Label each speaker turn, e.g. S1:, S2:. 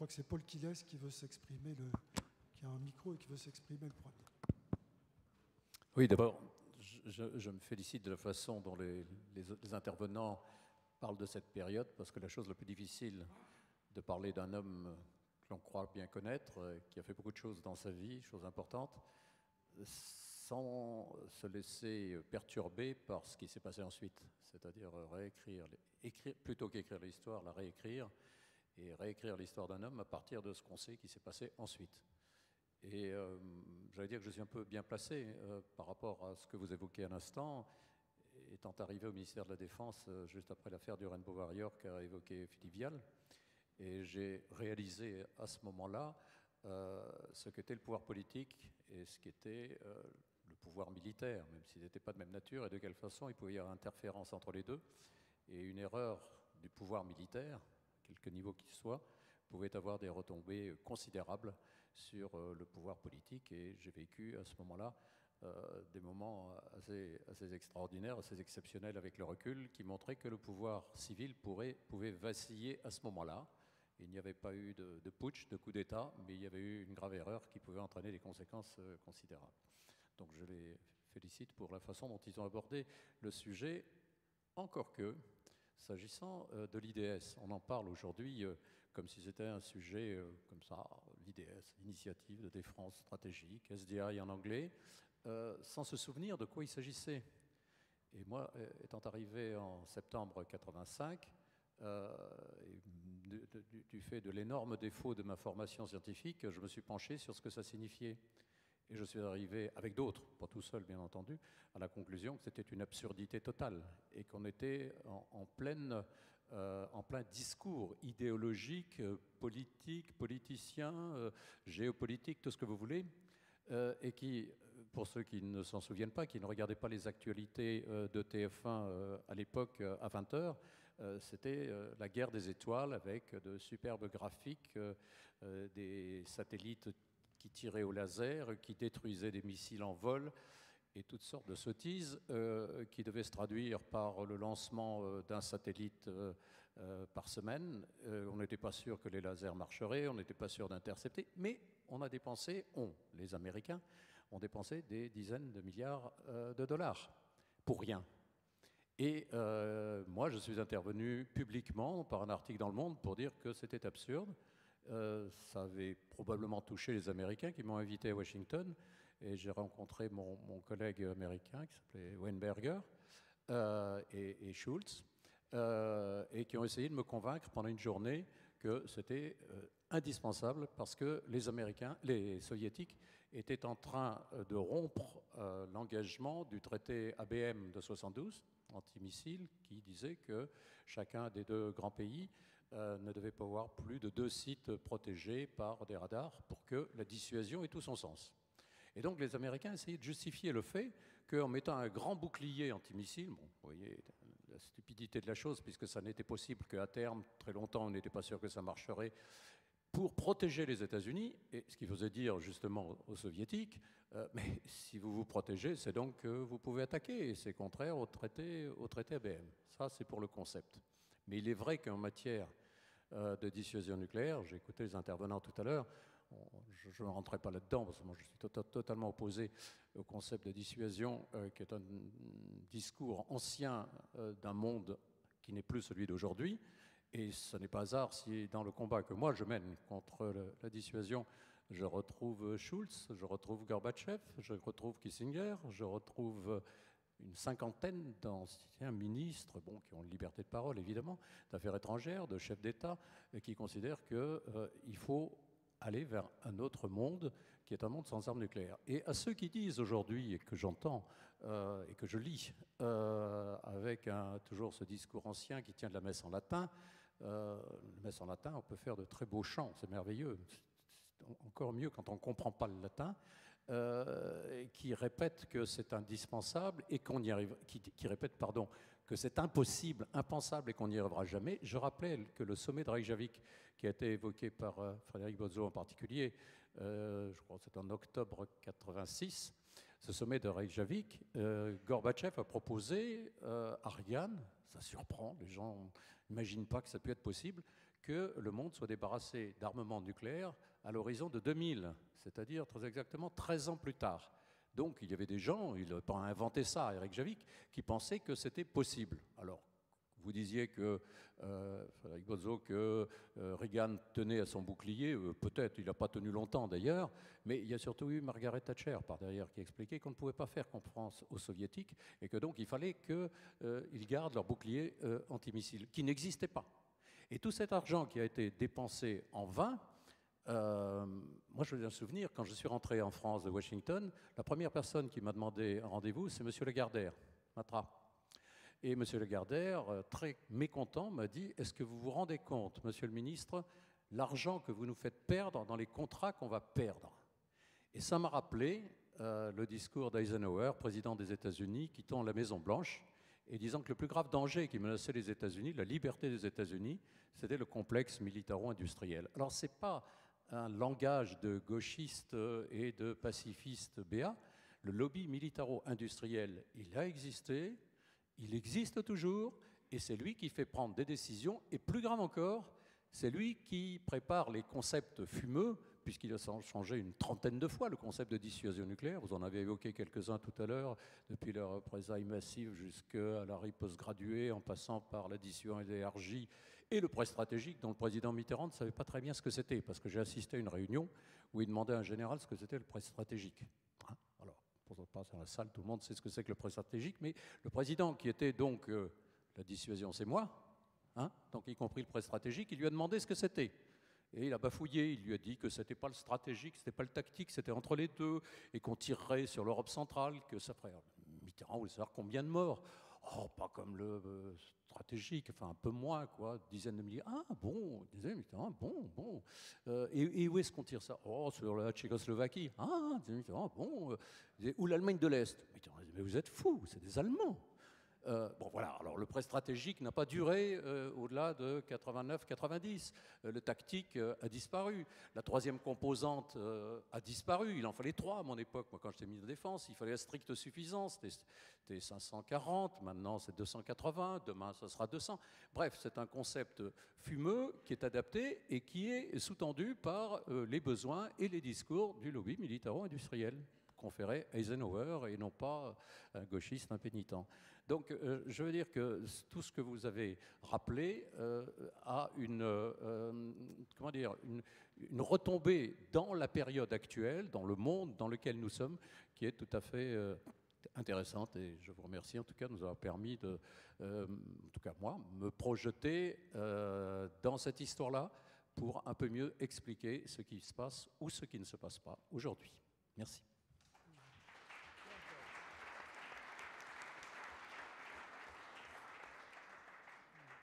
S1: crois que c'est Paul Quilles qui veut s'exprimer, qui a un micro et qui veut s'exprimer le premier.
S2: Oui, d'abord, je me félicite de la façon dont les intervenants parlent de cette période, parce que la chose la plus difficile de parler d'un homme que l'on croit bien connaître, qui a fait beaucoup de choses dans sa vie, choses importantes, sans se laisser perturber par ce qui s'est passé ensuite, c'est-à-dire réécrire, plutôt qu'écrire l'histoire, la réécrire, et réécrire l'histoire d'un homme à partir de ce qu'on sait qui s'est passé ensuite. Et j'allais dire que je suis un peu bien placé par rapport à ce que vous évoquez à l'instant, étant arrivé au ministère de la Défense juste après l'affaire du Rainbow Warrior qu'a évoqué Philippe Vial. Et j'ai réalisé à ce moment-là ce qu'était le pouvoir politique et ce qu'était le pouvoir militaire, même s'ils n'étaient pas de même nature, et de quelle façon il pouvait y avoir interférence entre les deux. Et une erreur du pouvoir militaire, quelque niveau qu'il soit, pouvait avoir des retombées considérables sur le pouvoir politique. Et j'ai vécu à ce moment-là des moments assez extraordinaires, assez exceptionnels avec le recul, qui montraient que le pouvoir civil pouvait vaciller à ce moment-là. Il n'y avait pas eu de putsch, de coup d'État, mais il y avait eu une grave erreur qui pouvait entraîner des conséquences considérables. Donc je les félicite pour la façon dont ils ont abordé le sujet, encore que, s'agissant de l'IDS, on en parle aujourd'hui comme si c'était un sujet comme ça, l'IDS, Initiative de défense stratégique, SDI en anglais, sans se souvenir de quoi il s'agissait. Et moi, étant arrivé en septembre 85, du fait de l'énorme défaut de ma formation scientifique, je me suis penché sur ce que ça signifiait. Et je suis arrivé, avec d'autres, pas tout seul bien entendu, à la conclusion que c'était une absurdité totale et qu'on était en plein discours idéologique, politique, politicien, géopolitique, tout ce que vous voulez, et qui, pour ceux qui ne s'en souviennent pas, qui ne regardaient pas les actualités de TF1 à l'époque à 20h, c'était la guerre des étoiles avec de superbes graphiques, des satellites qui tiraient au laser, qui détruisaient des missiles en vol, et toutes sortes de sottises qui devaient se traduire par le lancement d'un satellite par semaine. On n'était pas sûr que les lasers marcheraient, on n'était pas sûr d'intercepter, mais on a dépensé, les Américains, ont dépensé des dizaines de milliards de dollars pour rien. Et moi, je suis intervenu publiquement par un article dans Le Monde pour dire que c'était absurde. Ça avait probablement touché les Américains qui m'ont invité à Washington. Et j'ai rencontré mon collègue américain qui s'appelait Weinberger et Schultz, et qui ont essayé de me convaincre pendant une journée que c'était indispensable parce que les soviétiques étaient en train de rompre l'engagement du traité ABM de 72, antimissile, qui disait que chacun des deux grands pays ne devait pas avoir plus de 2 sites protégés par des radars pour que la dissuasion ait tout son sens. Et donc les Américains essayaient de justifier le fait qu'en mettant un grand bouclier antimissile, bon, vous voyez la stupidité de la chose, puisque ça n'était possible qu'à terme, très longtemps, on n'était pas sûr que ça marcherait, pour protéger les États-Unis, et ce qui faisait dire justement aux Soviétiques, mais si vous vous protégez, c'est donc que vous pouvez attaquer, et c'est contraire au traité ABM. Ça, c'est pour le concept. Mais il est vrai qu'en matière de dissuasion nucléaire, j'ai écouté les intervenants tout à l'heure, je ne rentrerai pas là-dedans, parce que moi je suis totalement opposé au concept de dissuasion, qui est un discours ancien d'un monde qui n'est plus celui d'aujourd'hui. Et ce n'est pas hasard si dans le combat que moi je mène contre la dissuasion, je retrouve Schultz, je retrouve Gorbatchev, je retrouve Kissinger, je retrouve une cinquantaine d'anciens ministres, qui ont une liberté de parole évidemment, d'affaires étrangères, de chefs d'État, qui considèrent qu'il faut aller vers un autre monde qui est un monde sans armes nucléaires. Et à ceux qui disent aujourd'hui, et que j'entends et que je lis, avec toujours ce discours ancien qui tient de la messe en latin, la messe en latin, on peut faire de très beaux chants, c'est merveilleux, encore mieux quand on ne comprend pas le latin, qui répète que c'est indispensable et qu'on y arrive, qui répète, pardon, que c'est impossible, impensable et qu'on n'y arrivera jamais. Je rappelais que le sommet de Reykjavik, qui a été évoqué par Frédéric Bozzo en particulier, je crois que c'est en octobre 86, ce sommet de Reykjavik, Gorbatchev a proposé à Reagan, ça surprend, les gens n'imaginent pas que ça peut être possible, que le monde soit débarrassé d'armement nucléaire à l'horizon de 2000, c'est-à-dire très exactement 13 ans plus tard. Donc il y avait des gens, il n'a pas inventé ça, Eric Javik, qui pensaient que c'était possible. Alors, vous disiez que, Frédéric Bozzo, que Reagan tenait à son bouclier, peut-être, il n'a pas tenu longtemps d'ailleurs, mais il y a surtout eu Margaret Thatcher par derrière qui expliquait qu'on ne pouvait pas faire confiance aux soviétiques et que donc il fallait qu'ils gardent leur bouclier antimissile, qui n'existait pas. Et tout cet argent qui a été dépensé en vain, moi je me souviens, quand je suis rentré en France de Washington, la première personne qui m'a demandé un rendez-vous, c'est M. Lagardère, Matra. Et M. Lagardère, très mécontent, m'a dit « Est-ce que vous vous rendez compte, Monsieur le ministre, l'argent que vous nous faites perdre dans les contrats qu'on va perdre ?» Et ça m'a rappelé le discours d'Eisenhower, président des États-Unis, quittant la Maison-Blanche, et disant que le plus grave danger qui menaçait les États-Unis, la liberté des États-Unis, c'était le complexe militaro-industriel. Alors ce n'est pas un langage de gauchiste et de pacifiste béat. Le lobby militaro-industriel, il a existé, il existe toujours, et c'est lui qui fait prendre des décisions, et plus grave encore, c'est lui qui prépare les concepts fumeux, puisqu'il a changé une trentaine de fois le concept de dissuasion nucléaire. Vous en avez évoqué quelques-uns tout à l'heure, depuis la représailles massive jusqu'à la riposte graduée, en passant par la dissuasion élargie et le prêt stratégique, dont le président Mitterrand ne savait pas très bien ce que c'était, parce que j'ai assisté à une réunion où il demandait à un général ce que c'était le prêt stratégique. Alors, pour ne pas dans la salle, tout le monde sait ce que c'est que le prêt stratégique, mais le président qui était donc, la dissuasion c'est moi, donc y compris le prêt stratégique, il lui a demandé ce que c'était. Et il a bafouillé, il lui a dit que ce n'était pas le stratégique, ce n'était pas le tactique, c'était entre les deux, et qu'on tirerait sur l'Europe centrale, que ça ferait... Mitterrand voulait savoir combien de morts. Oh, pas comme le stratégique, enfin un peu moins, quoi, dizaines de milliers. Ah bon, disait Mitterrand, bon. Et où est-ce qu'on tire ça? Oh, sur la Tchécoslovaquie. Ah, disait Mitterrand, bon. Ou l'Allemagne de l'Est. Mitterrand disait, mais vous êtes fous, c'est des Allemands. Bon voilà, alors le prêt stratégique n'a pas duré au-delà de 89-90. Le tactique a disparu. La troisième composante a disparu. Il en fallait trois à mon époque. Moi, quand j'étais ministre de la Défense, il fallait la stricte suffisance. C'était 540, maintenant c'est 280, demain ça sera 200. Bref, c'est un concept fumeux qui est adapté et qui est sous-tendu par les besoins et les discours du lobby militaro-industriel conféré Eisenhower et non pas un gauchiste impénitent. Donc, je veux dire que tout ce que vous avez rappelé a une retombée dans la période actuelle, dans le monde dans lequel nous sommes, qui est tout à fait intéressante. Et je vous remercie en tout cas de nous avoir permis de, en tout cas moi, me projeter dans cette histoire-là pour un peu mieux expliquer ce qui se passe ou ce qui ne se passe pas aujourd'hui. Merci.